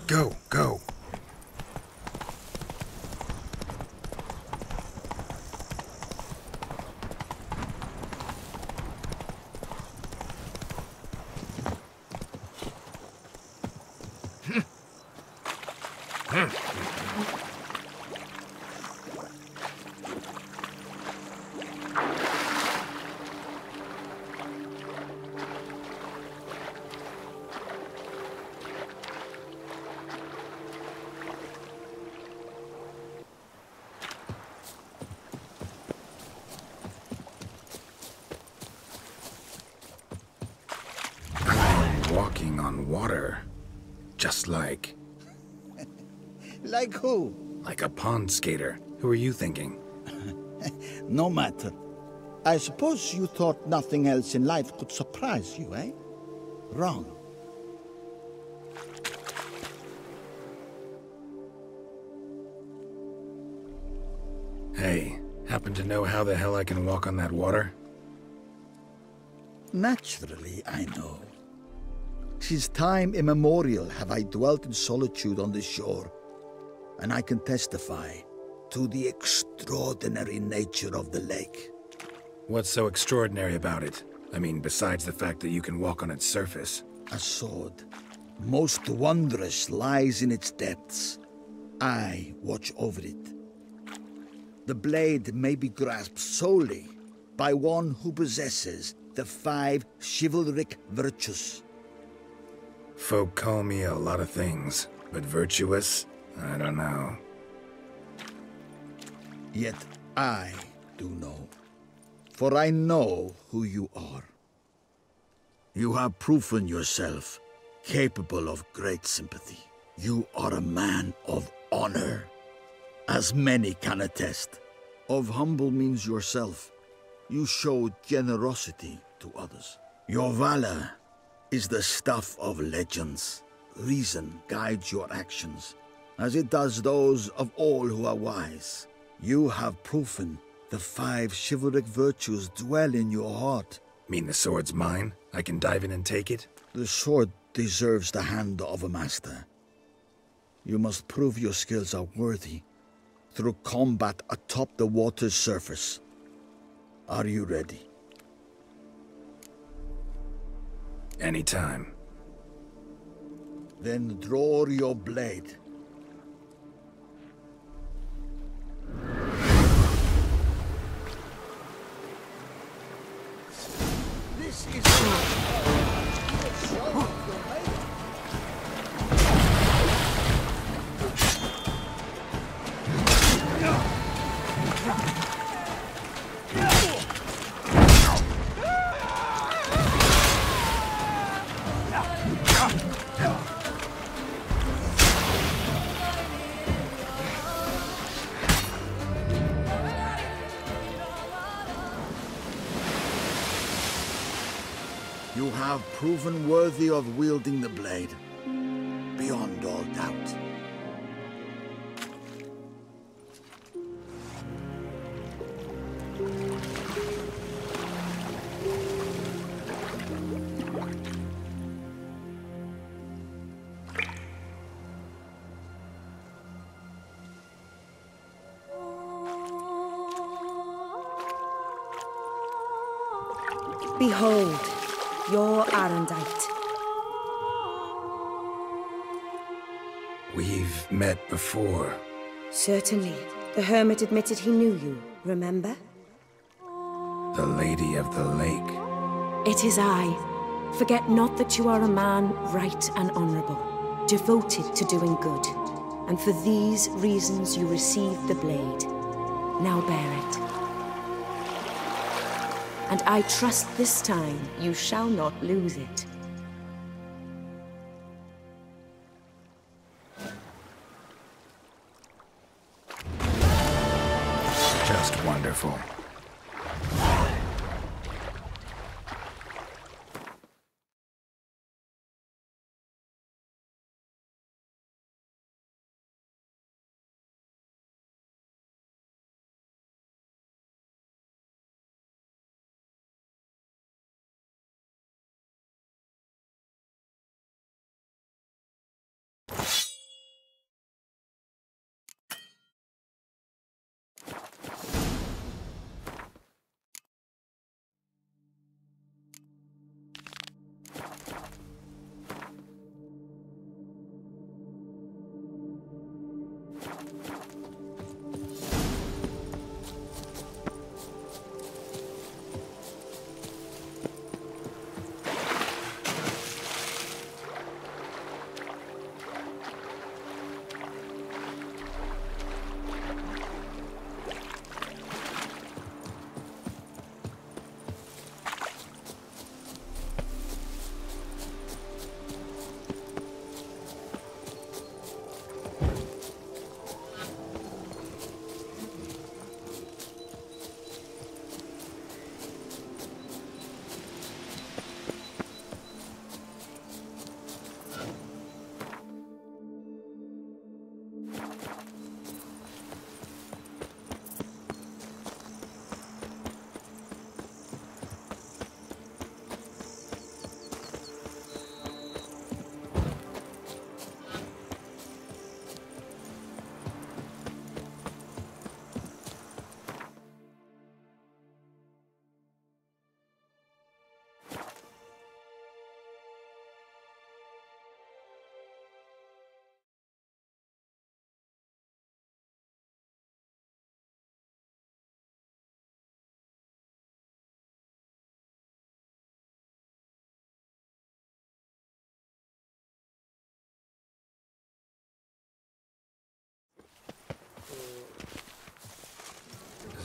Go, go. Walking on water. Just like... Like who? Like a pond skater. Who are you thinking? No matter. I suppose you thought nothing else in life could surprise you, eh? Wrong. Hey, happen to know how the hell I can walk on that water? Naturally, I know. Since time immemorial have I dwelt in solitude on this shore, and I can testify to the extraordinary nature of the lake. What's so extraordinary about it? I mean, besides the fact that you can walk on its surface. A sword, most wondrous, lies in its depths. I watch over it. The blade may be grasped solely by one who possesses the 5 chivalric virtues. Folk call me a lot of things, but virtuous? I don't know. Yet I do know, for I know who you are. You have proven yourself capable of great sympathy. You are a man of honor, as many can attest. Of humble means yourself. You showed generosity to others. Your valor is the stuff of legends. Reason guides your actions, as it does those of all who are wise. You have proven the 5 chivalric virtues dwell in your heart. Mean the sword's mine? I can dive in and take it? The sword deserves the hand of a master. You must prove your skills are worthy through combat atop the water's surface. Are you ready? Anytime. Then draw your blade. This is You have proven worthy of wielding the blade, beyond all doubt. Behold, your Arendite. We've met before. Certainly. The hermit admitted he knew you, remember? The Lady of the Lake. It is I. Forget not that you are a man right and honorable, devoted to doing good. And for these reasons you received the blade. Now bear it. And I trust this time you shall not lose it. Just wonderful.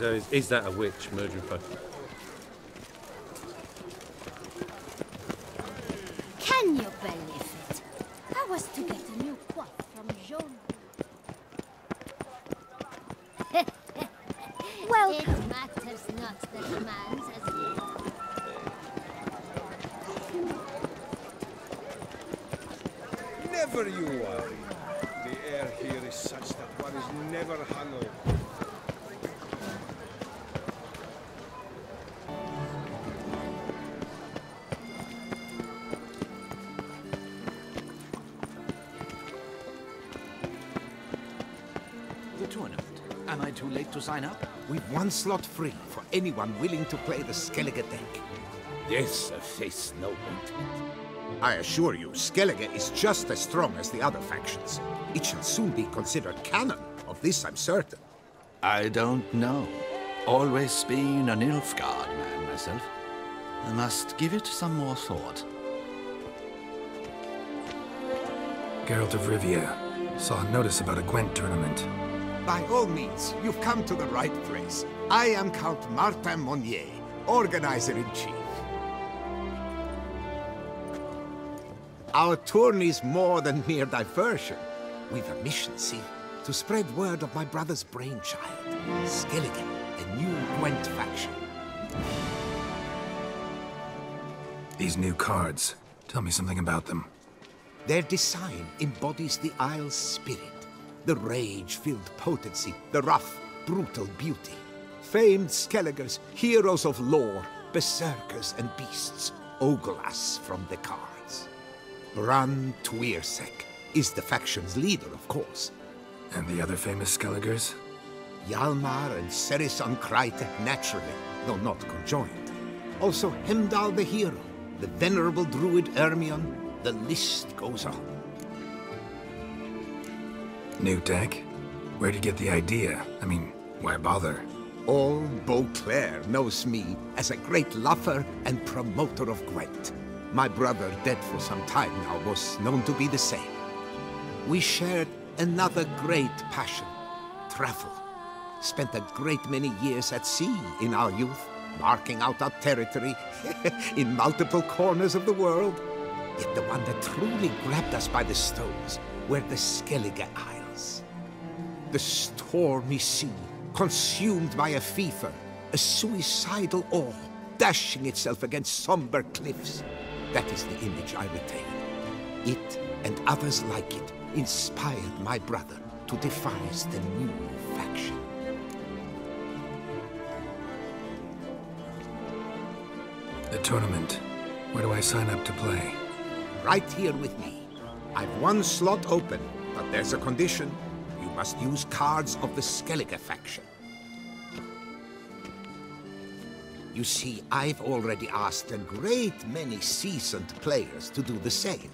So is that a witch murdering folk? Can you believe it? I was to get a new coif from Jaune. Well, it matters not that man's as Never you worry. The air here is such that one is never hungover. The tournament. Am I too late to sign up? We've one slot free for anyone willing to play the Skellige deck. This face no ointment. I assure you, Skellige is just as strong as the other factions. It shall soon be considered canon. Of this I'm certain. I don't know. Always been an Nilfgaard man myself. I must give it some more thought. Geralt of Rivia. Saw a notice about a Gwent tournament. By all means, you've come to the right place. I am Count Martin Monnier, Organizer-in-Chief. Our tourney's more than mere diversion. We've a mission, see? To spread word of my brother's brainchild, Skellige, a new Gwent faction. These new cards. Tell me something about them. Their design embodies the Isle's spirit. The rage-filled potency, the rough, brutal beauty. Famed Skelligers, heroes of lore, berserkers and beasts, ogle us from the cards. Bran Tuirsek is the faction's leader, of course. And the other famous Skelligers? Hjalmar and Cerison Kreite, naturally, though not conjoined. Also Hemdall the hero, the venerable druid Ermion, the list goes on. New deck? Where'd you get the idea? I mean, why bother? All Beauclair knows me as a great lover and promoter of Gwent. My brother, dead for some time now, was known to be the same. We shared another great passion, travel. Spent a great many years at sea in our youth, marking out our territory in multiple corners of the world. Yet the one that truly grabbed us by the stones were the Skellige Isles. The stormy sea, consumed by a fever, a suicidal awe, dashing itself against somber cliffs. That is the image I retain. It, and others like it, inspired my brother to devise the new faction. The tournament. Where do I sign up to play? Right here with me. I've one slot open, but there's a condition. You must use cards of the Skellige faction. You see, I've already asked a great many seasoned players to do the same.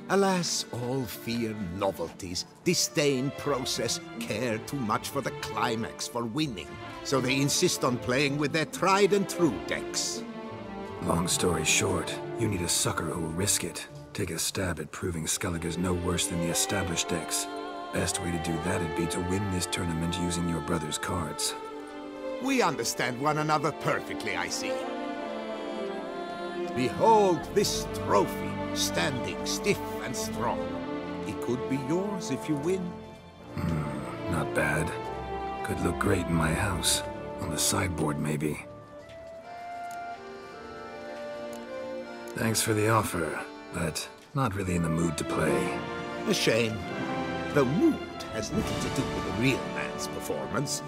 Alas, all fear novelties, disdain process, care too much for the climax, for winning. So they insist on playing with their tried and true decks. Long story short, you need a sucker who will risk it. Take a stab at proving Skellige's no worse than the established decks. Best way to do that'd be to win this tournament using your brother's cards. We understand one another perfectly, I see. Behold this trophy, standing stiff and strong. It could be yours if you win. Not bad. Could look great in my house. On the sideboard, maybe. Thanks for the offer, but not really in the mood to play. A shame. The mood has little to do with the real man's performance.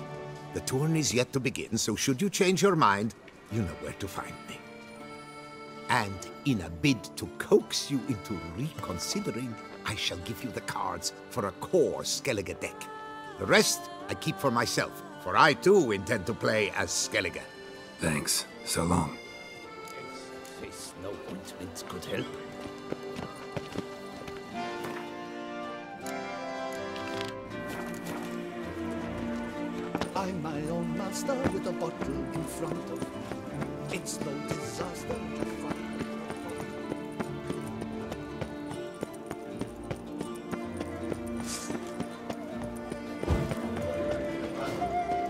The tourney's yet to begin, so should you change your mind, you know where to find me. And in a bid to coax you into reconsidering, I shall give you the cards for a core Skellige deck. The rest I keep for myself, for I too intend to play as Skellige. Thanks. So long. Face no ointment could help. I'm my own master with a bottle in front of me. It's no disaster to find.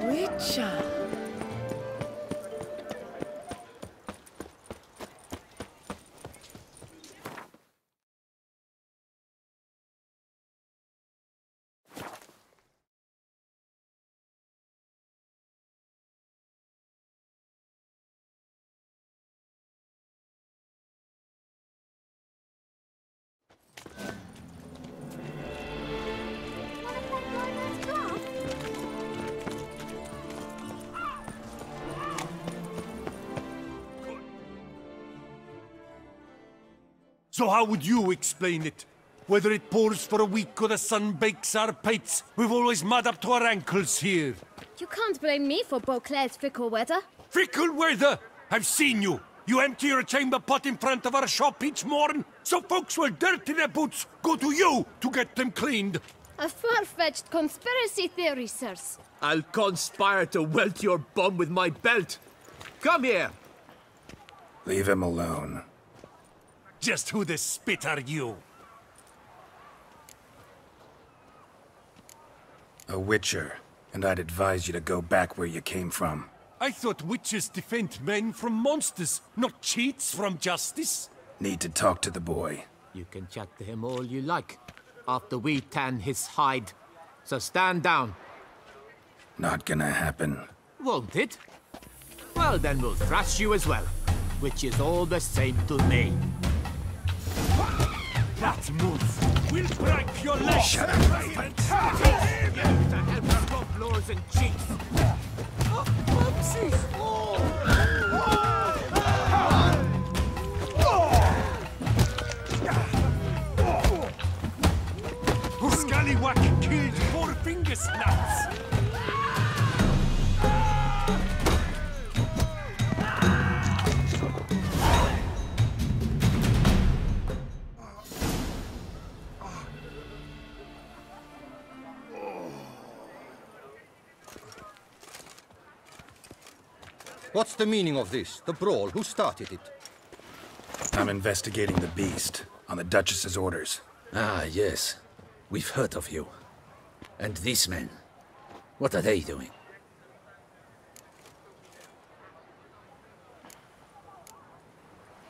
Witcher, So how would you explain it? Whether it pours for a week or the sun bakes our pates, we've always mud up to our ankles here. You can't blame me for Beauclair's fickle weather. Fickle weather? I've seen you. You empty your chamber pot in front of our shop each morn, so folks will dirty their boots, go to you to get them cleaned. A far-fetched conspiracy theory, sirs. I'll conspire to welt your bum with my belt. Come here. Leave him alone. Just who the spit are you? A witcher, and I'd advise you to go back where you came from. I thought witches defend men from monsters, not cheats from justice. Need to talk to the boy. You can chat to him all you like, after we tan his hide. So stand down. Not gonna happen. Won't it? Well, then we'll thrash you as well, which is all the same to me. That move will break your legs. Shut up. To help stop floors and cheats. Scallywag killed 4 finger snaps. What's the meaning of this? The brawl? Who started it? I'm investigating the beast, on the Duchess's orders. Ah, yes. We've heard of you. And these men, what are they doing?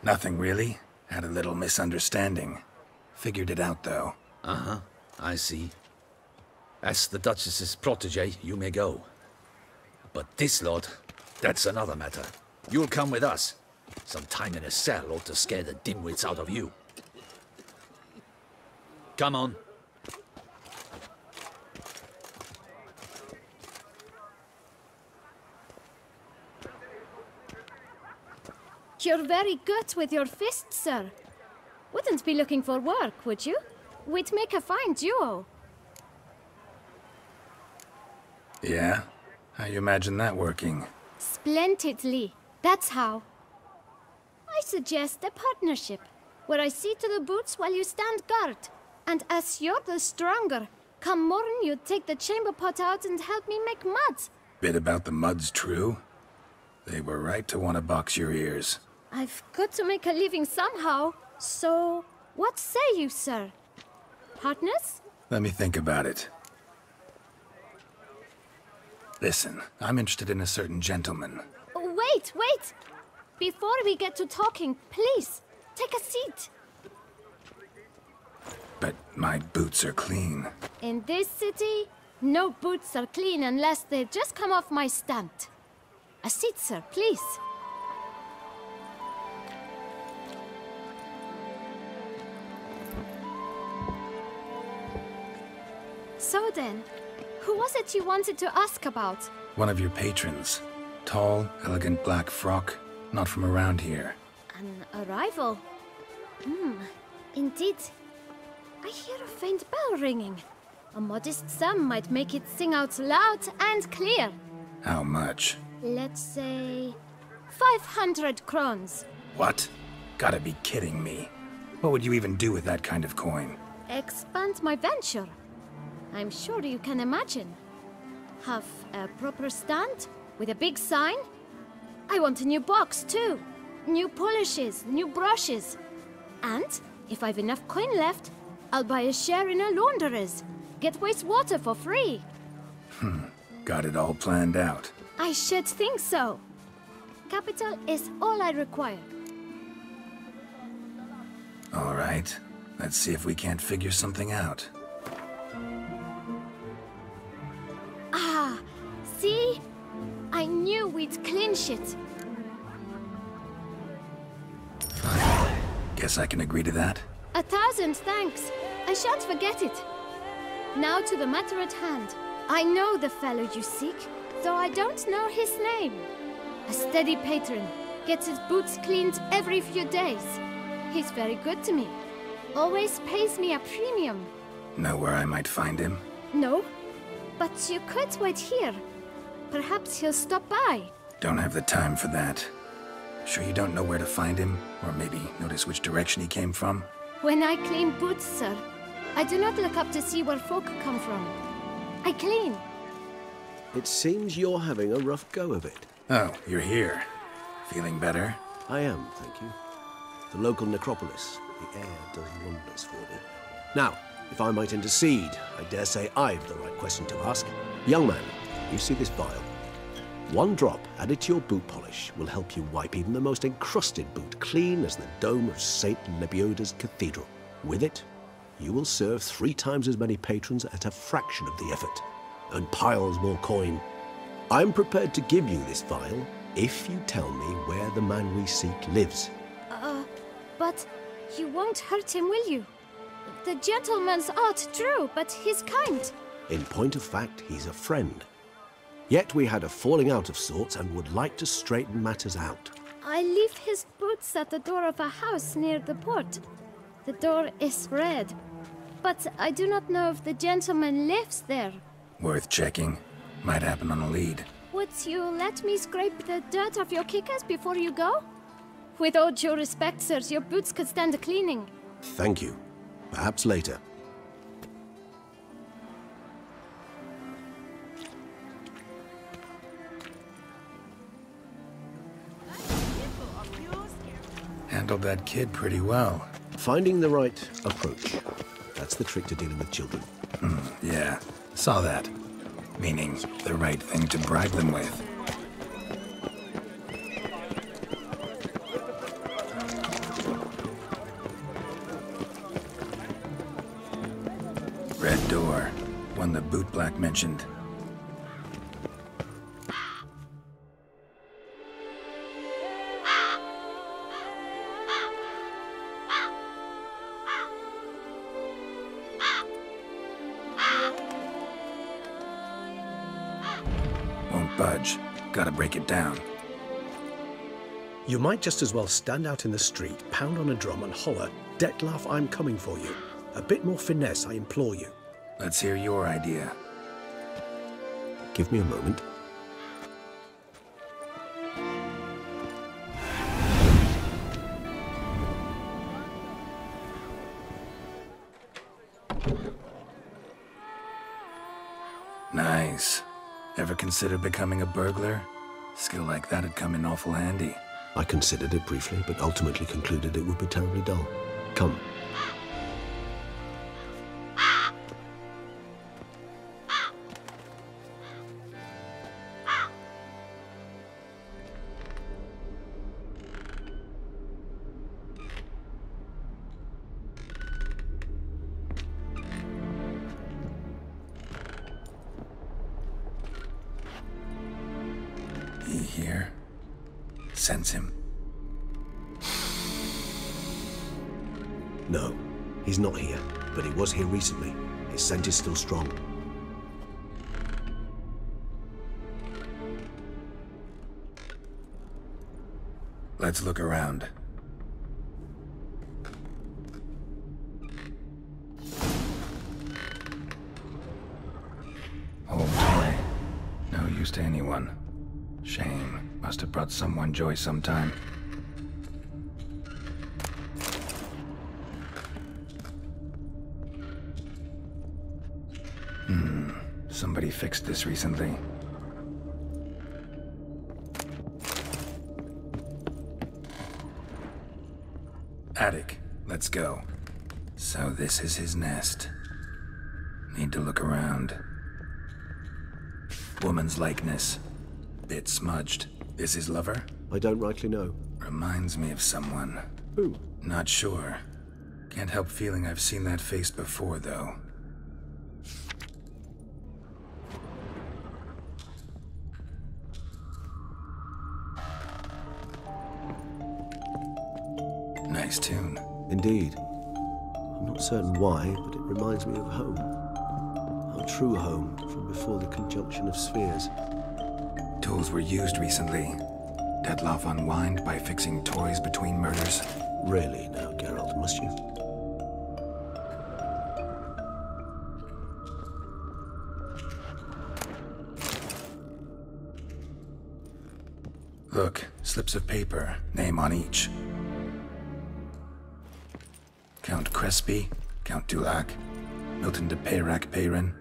Nothing really. Had a little misunderstanding. Figured it out, though. Uh-huh, I see. As the Duchess's protege, you may go. But this lot, that's another matter. You'll come with us. Some time in a cell ought to scare the dimwits out of you. Come on. You're very good with your fists, sir. Wouldn't be looking for work, would you? We'd make a fine duo. Yeah? How you imagine that working? Splendidly. That's how. I suggest a partnership, where I see to the boots while you stand guard. And as you're the stronger, come morn you take the chamber pot out and help me make mud. Bit about the mud's true? They were right to want to box your ears. I've got to make a living somehow, so what say you, sir? Partners? Let me think about it. Listen, I'm interested in a certain gentleman. Wait, wait! Before we get to talking, please, take a seat. But my boots are clean. In this city, no boots are clean unless they just come off my stand. A seat, sir, please. So then, who was it you wanted to ask about? One of your patrons. Tall, elegant black frock. Not from around here. An arrival? Indeed. I hear a faint bell ringing. A modest sum might make it sing out loud and clear. How much? Let's say 500 crowns. What? Gotta be kidding me. What would you even do with that kind of coin? Expand my venture. I'm sure you can imagine. Have a proper stand with a big sign. I want a new box too. New polishes, new brushes. And if I've enough coin left, I'll buy a share in a launderer's. Get wastewater for free. Got it all planned out. I should think so. Capital is all I require. All right. Let's see if we can't figure something out. Ah, see? I knew we'd clinch it. Fine. Guess I can agree to that. 1,000 thanks. I shan't forget it. Now to the matter at hand. I know the fellow you seek, though I don't know his name. A steady patron, gets his boots cleaned every few days. He's very good to me. Always pays me a premium. Know where I might find him? No, but you could wait here. Perhaps he'll stop by. Don't have the time for that. Sure you don't know where to find him? Or maybe notice which direction he came from? When I clean boots, sir, I do not look up to see where folk come from. I clean. It seems you're having a rough go of it. Oh, you're here. Feeling better? I am, thank you. The local necropolis. The air does wonders for me. Now, if I might intercede, I dare say I've the right question to ask. Young man, you see this vial? One drop added to your boot polish will help you wipe even the most encrusted boot clean as the dome of St. Lebioda's Cathedral. With it, you will serve 3 times as many patrons at a fraction of the effort, and piles more coin. I'm prepared to give you this vial if you tell me where the man we seek lives. But you won't hurt him, will you? The gentleman's art, true, but he's kind. In point of fact, he's a friend. Yet we had a falling out of sorts and would like to straighten matters out. I leave his boots at the door of a house near the port. The door is red, but I do not know if the gentleman lives there. Worth checking. Might happen on a lead. Would you let me scrape the dirt off your kickers before you go? With all due respect, sirs, your boots could stand a cleaning. Thank you. Perhaps later. Handled that kid pretty well. Finding the right approach. That's the trick to dealing with children. Yeah, saw that. Meaning, the right thing to bribe them with. Red door. One the bootblack mentioned. Won't budge. Gotta break it down. You might just as well stand out in the street, pound on a drum and holler, "Detlef, I'm coming for you." A bit more finesse, I implore you. Let's hear your idea. Give me a moment. Nice. Ever consider becoming a burglar? Skill like that'd come in awful handy. I considered it briefly, but ultimately concluded it would be terribly dull. Come. He here? Sense him. No, he's not here, but he was here recently. His scent is still strong. Let's look around. Old toy. No use to anyone. Shame. Must have brought someone joy sometime. Somebody fixed this recently. Attic. Let's go. So this is his nest. Need to look around. Woman's likeness. Bit smudged. Is his lover? I don't rightly know. Reminds me of someone. Who? Not sure. Can't help feeling I've seen that face before, though. Nice tune. Indeed. I'm not certain why, but it reminds me of home. Our true home from before the conjunction of spheres. Tools were used recently. Dettlaff unwind by fixing toys between murders? Really now, Geralt, must you? Look, slips of paper, name on each. Count Crespi, Count Dulac, Milton de Peyrac-Peyrin,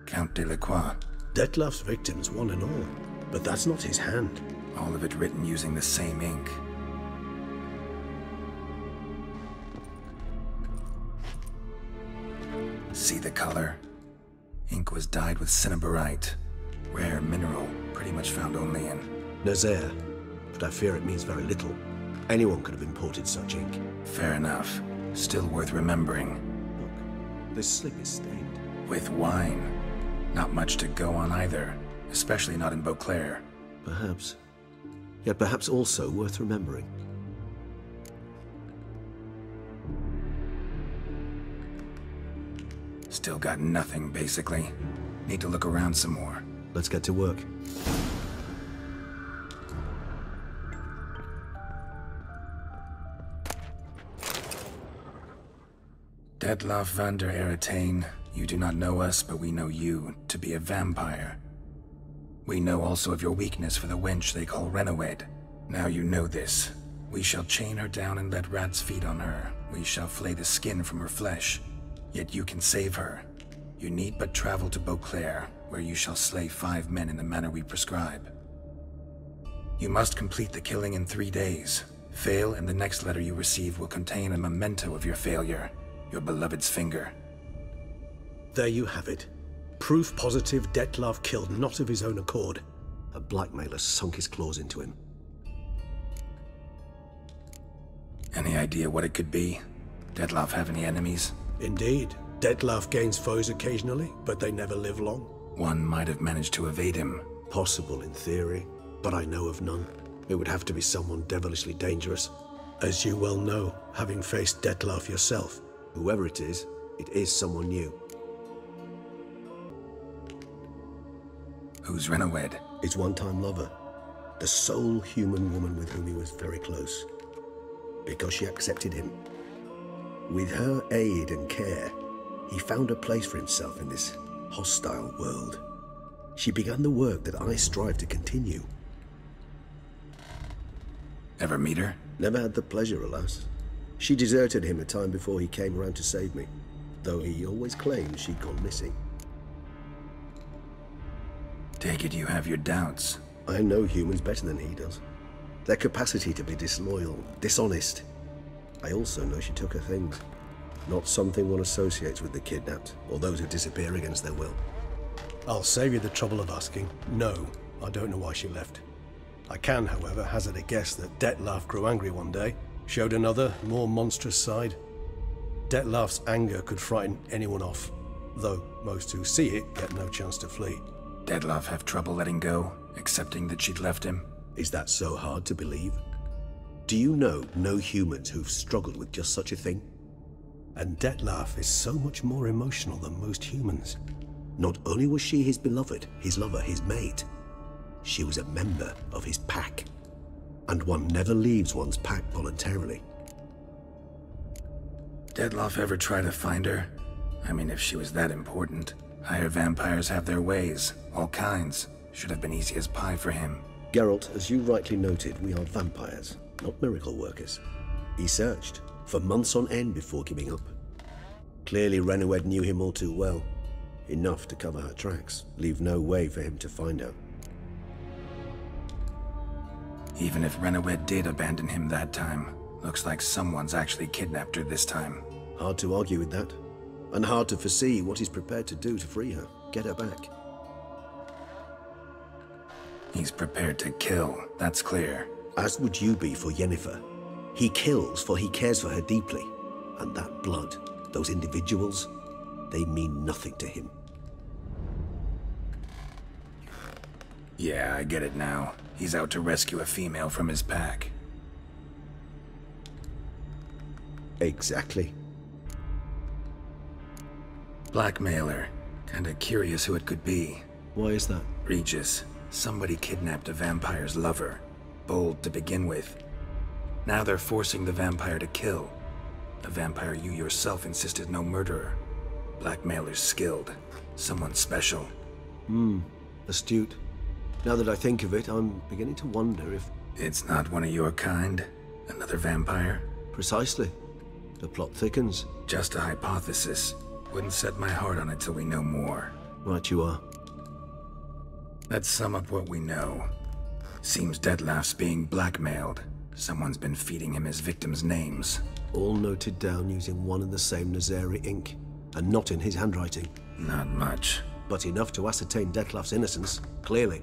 Count Delacroix. Dettlaff's victims, one and all. But that's not his hand. All of it written using the same ink. See the color? Ink was dyed with cinnabarite. Rare mineral, pretty much found only in Nazaire, but I fear it means very little. Anyone could have imported such ink. Fair enough. Still worth remembering. Look, this slip is stained. With wine. Not much to go on either, especially not in Beauclair. Perhaps. Yet perhaps also worth remembering. Still got nothing, basically. Need to look around some more. Let's get to work. Dettlaff van der Eretain, you do not know us, but we know you to be a vampire. We know also of your weakness for the wench they call Renawed. Now you know this. We shall chain her down and let rats feed on her. We shall flay the skin from her flesh. Yet you can save her. You need but travel to Beauclair, where you shall slay 5 men in the manner we prescribe. You must complete the killing in 3 days. Fail, and the next letter you receive will contain a memento of your failure. Your beloved's finger. There you have it. Proof positive Dettlaff killed not of his own accord. A blackmailer sunk his claws into him. Any idea what it could be? Dettlaff have any enemies? Indeed. Dettlaff gains foes occasionally, but they never live long. One might have managed to evade him. Possible in theory, but I know of none. It would have to be someone devilishly dangerous. As you well know, having faced Dettlaff yourself. Whoever it is someone new. Who's Renawed? His one-time lover. The sole human woman with whom he was very close. Because she accepted him. With her aid and care, he found a place for himself in this hostile world. She began the work that I strive to continue. Ever meet her? Never had the pleasure, alas. She deserted him a time before he came around to save me, though he always claimed she'd gone missing. Take it you have your doubts. I know humans better than he does. Their capacity to be disloyal, dishonest. I also know she took her things. Not something one associates with the kidnapped, or those who disappear against their will. I'll save you the trouble of asking. No, I don't know why she left. I can, however, hazard a guess that Dettlaff grew angry one day, showed another, more monstrous side. Dettlaff's anger could frighten anyone off, though most who see it get no chance to flee. Dettlaff have trouble letting go, accepting that she'd left him? Is that so hard to believe? Do you know no humans who've struggled with just such a thing? And Dettlaff is so much more emotional than most humans. Not only was she his beloved, his lover, his mate, she was a member of his pack. And one never leaves one's pack voluntarily. Dettlaff ever try to find her? I mean, if she was that important. Higher vampires have their ways, all kinds. Should have been easy as pie for him. Geralt, as you rightly noted, we are vampires, not miracle workers. He searched for months on end before giving up. Clearly Renawed knew him all too well. Enough to cover her tracks, leave no way for him to find her. Even if Renawed did abandon him that time, looks like someone's actually kidnapped her this time. Hard to argue with that. And hard to foresee what he's prepared to do to free her, get her back. He's prepared to kill, that's clear. As would you be for Yennefer. He kills for he cares for her deeply. And that blood, those individuals, they mean nothing to him. Yeah, I get it now. He's out to rescue a female from his pack. Exactly. Blackmailer. Kinda curious who it could be. Why is that? Regis. Somebody kidnapped a vampire's lover. Bold to begin with. Now they're forcing the vampire to kill. A vampire you yourself insisted no murderer. Blackmailer's skilled. Someone special. Astute. Now that I think of it, I'm beginning to wonder if... It's not one of your kind? Another vampire? Precisely. The plot thickens. Just a hypothesis. Wouldn't set my heart on it till we know more. Right you are. Let's sum up what we know. Seems Detlef's being blackmailed. Someone's been feeding him his victims' names. All noted down using one and the same Nazari ink, and not in his handwriting. Not much. But enough to ascertain Detlef's innocence, clearly.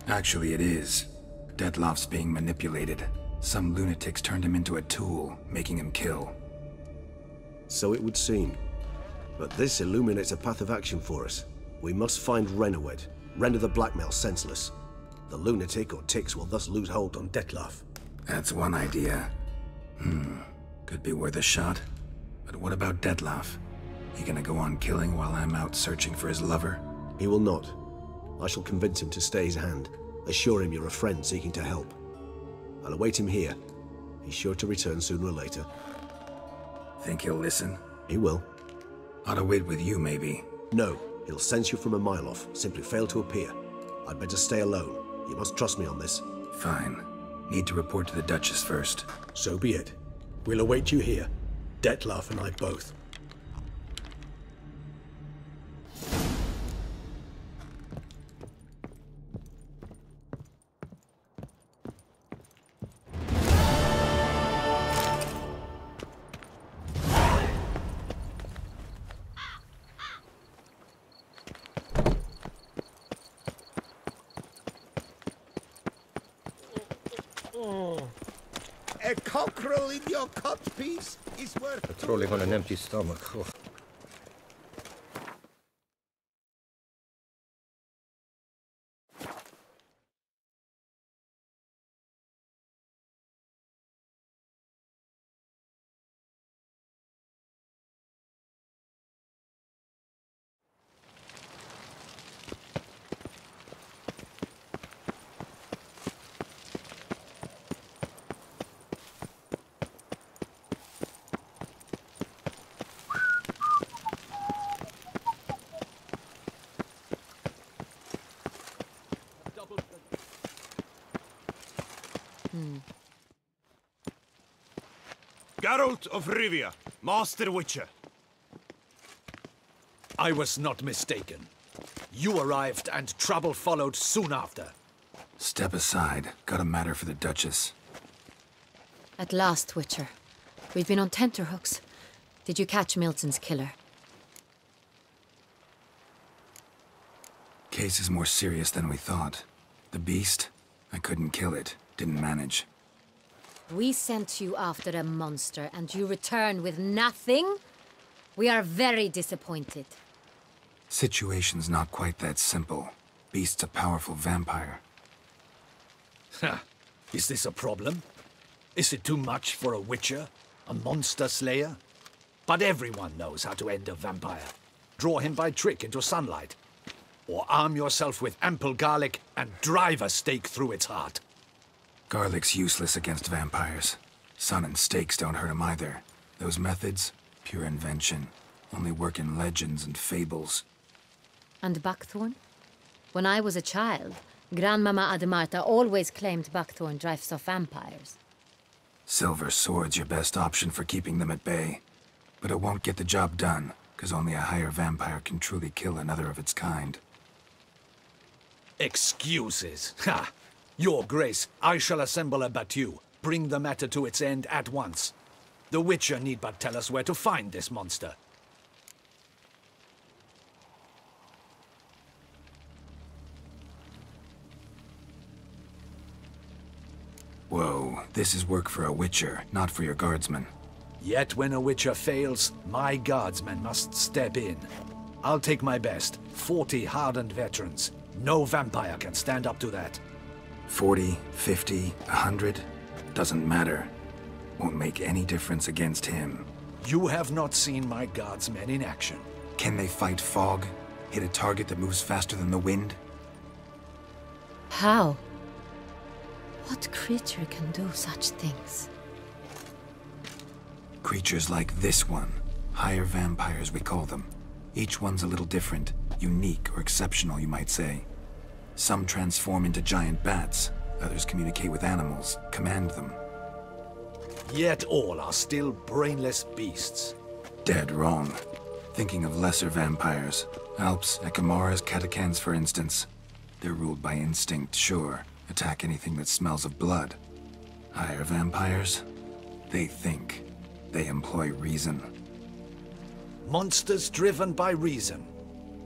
Actually, it is. Detlef's being manipulated. Some lunatics turned him into a tool, making him kill. So it would seem. But this illuminates a path of action for us. We must find Renowed, render the blackmail senseless. The lunatic or ticks will thus lose hold on Detlef. That's one idea. Could be worth a shot. But what about Detlef? He gonna go on killing while I'm out searching for his lover? He will not. I shall convince him to stay his hand. Assure him you're a friend seeking to help. I'll await him here. He's sure to return sooner or later. Think he'll listen? He will. Ought to wait with you, maybe. No, he'll sense you from a mile off. Simply fail to appear. I'd better stay alone. You must trust me on this. Fine. Need to report to the Duchess first. So be it. We'll await you here. Detlef and I both. A cockerel in your cut piece is worth... Patrolling on an empty stomach. Oh. Geralt of Rivia, Master Witcher. I was not mistaken. You arrived and trouble followed soon after. Step aside. Got a matter for the Duchess. At last, Witcher. We've been on tenterhooks. Did you catch Milton's killer? Case is more serious than we thought. The beast? I couldn't kill it. Didn't manage. We sent you after a monster, and you return with nothing? We are very disappointed. Situation's not quite that simple. Beast's a powerful vampire. Ha! Is this a problem? Is it too much for a witcher? A monster slayer? But everyone knows how to end a vampire. Draw him by trick into sunlight. Or arm yourself with ample garlic and drive a stake through its heart. Garlic's useless against vampires. Sun and stakes don't hurt him either. Those methods, pure invention. Only work in legends and fables. And buckthorn? When I was a child, Grandmama Ademarta always claimed buckthorn drives off vampires. Silver sword's your best option for keeping them at bay. But it won't get the job done, because only a higher vampire can truly kill another of its kind. Excuses. Ha! Your Grace, I shall assemble a battue. Bring the matter to its end at once. The Witcher need but tell us where to find this monster. Whoa, this is work for a Witcher, not for your guardsmen. Yet when a Witcher fails, my guardsmen must step in. I'll take my best. 40 hardened veterans. No vampire can stand up to that. 40, 50, 100? Doesn't matter. Won't make any difference against him. You have not seen my guardsmen in action. Can they fight fog? Hit a target that moves faster than the wind? how? What creature can do such things? Creatures like this one. Higher vampires, we call them. Each one's a little different. Unique or exceptional, you might say. Some transform into giant bats. Others communicate with animals, command them. Yet all are still brainless beasts. Dead wrong. Thinking of lesser vampires. Alps, Ekamaras, Catechans, for instance. They're ruled by instinct, sure. Attack anything that smells of blood. Higher vampires? They think. They employ reason. Monsters driven by reason.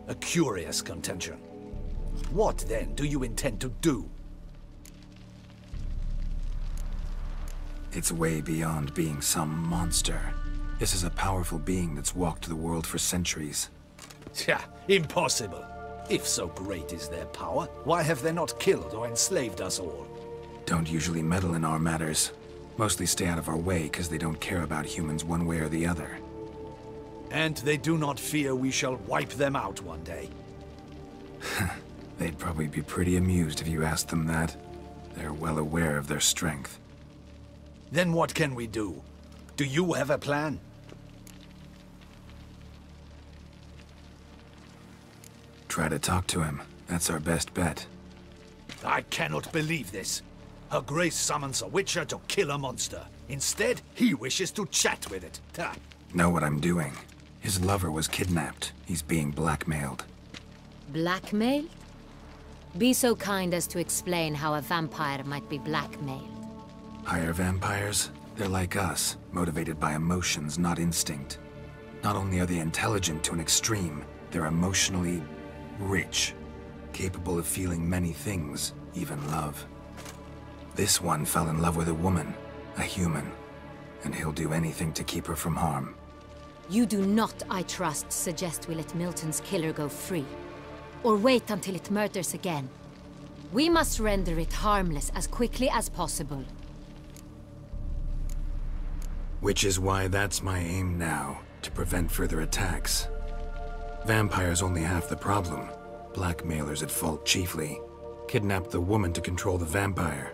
A curious contention. What, then, do you intend to do? It's way beyond being some monster. This is a powerful being that's walked the world for centuries. Tja, impossible. If so great is their power, why have they not killed or enslaved us all? Don't usually meddle in our matters. Mostly stay out of our way because they don't care about humans one way or the other. And they do not fear we shall wipe them out one day. They'd probably be pretty amused if you asked them that. They're well aware of their strength. Then what can we do? Do you have a plan? Try to talk to him. That's our best bet. I cannot believe this. Her Grace summons a witcher to kill a monster. Instead, he wishes to chat with it. Ha. Know what I'm doing. His lover was kidnapped. He's being blackmailed. Blackmailed? Be so kind as to explain how a vampire might be blackmailed. Higher vampires? They're like us, motivated by emotions, not instinct. Not only are they intelligent to an extreme, they're emotionally rich, capable of feeling many things, even love. This one fell in love with a woman, a human, and he'll do anything to keep her from harm. You do not, I trust, suggest we let Milton's killer go free, or wait until it murders again. We must render it harmless as quickly as possible. Which is why that's my aim now, to prevent further attacks. Vampires only half the problem. Blackmailers at fault chiefly. Kidnapped the woman to control the vampire.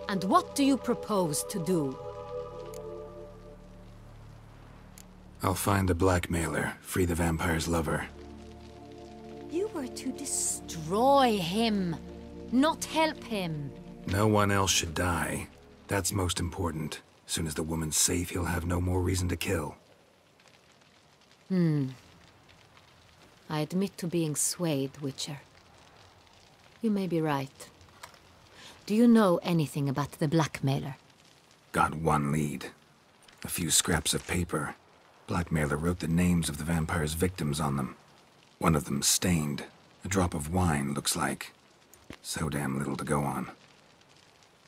And what do you propose to do? I'll find the blackmailer, free the vampire's lover. You were to destroy him, not help him. No one else should die. That's most important. As soon as the woman's safe, he'll have no more reason to kill. I admit to being swayed, Witcher. You may be right. Do you know anything about the blackmailer? Got one lead. A few scraps of paper. Blackmailer wrote the names of the vampire's victims on them. One of them stained. A drop of wine, looks like. So damn little to go on.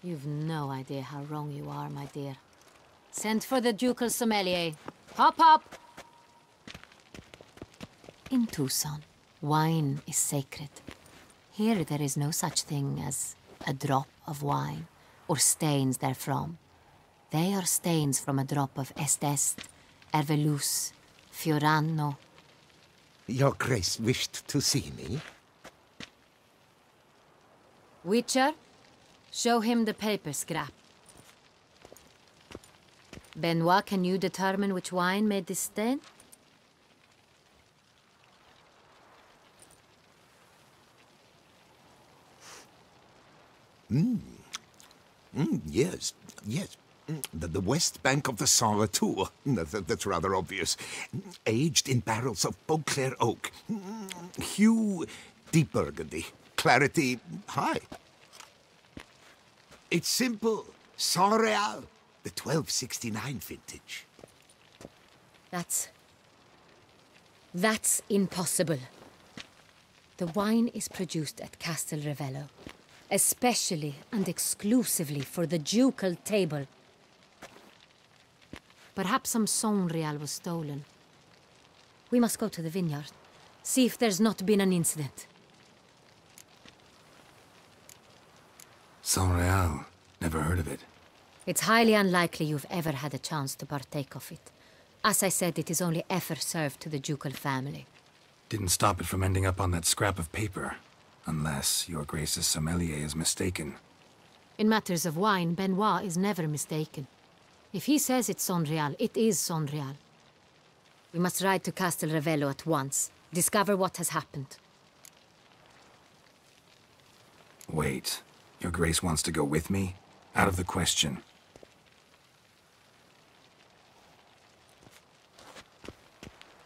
You've no idea how wrong you are, my dear. Send for the ducal sommelier. Hop, hop! In Tucson, wine is sacred. Here there is no such thing as a drop of wine, or stains therefrom. They are stains from a drop of Est, Ervelus, Fiorano. Your Grace wished to see me? Witcher, show him the paper scrap. Benoit, can you determine which wine made this stain? Yes, yes. The west bank of the Saar too. That's rather obvious. Aged in barrels of Beauclair oak. Hue, deep burgundy. Clarity, high. It's simple. Saint-Réal, the 1269 vintage. That's impossible. The wine is produced at Castel Ravello, especially and exclusively for the ducal table. Perhaps some Saint-Réal was stolen. We must go to the vineyard, see if there's not been an incident. Saint-Réal. Never heard of it. It's highly unlikely you've ever had a chance to partake of it. As I said, it is only ever served to the ducal family. Didn't stop it from ending up on that scrap of paper. Unless your Grace's sommelier is mistaken. In matters of wine, Benoit is never mistaken. If he says it's Sonreal, it is Sonreal. We must ride to Castel Revello at once. Discover what has happened. Wait. Your Grace wants to go with me? Out of the question.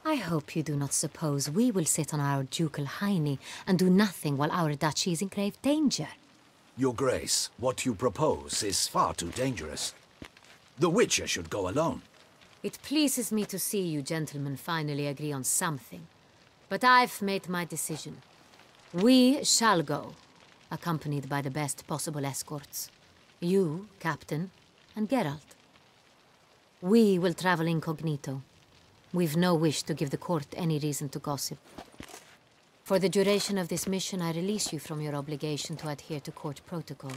I hope you do not suppose we will sit on our ducal hiney and do nothing while our duchy is in grave danger. Your Grace, what you propose is far too dangerous. The Witcher should go alone. It pleases me to see you gentlemen finally agree on something. But I've made my decision. We shall go, accompanied by the best possible escorts. You, Captain, and Geralt. We will travel incognito. We've no wish to give the court any reason to gossip. For the duration of this mission, I release you from your obligation to adhere to court protocol.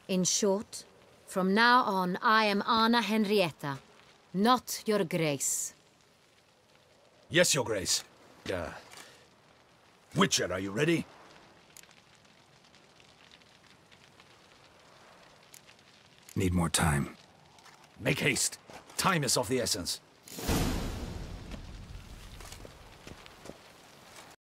In short, from now on, I am Anna Henrietta, not your Grace. Yes, Your Grace. Witcher, are you ready? Need more time. Make haste. Time is of the essence.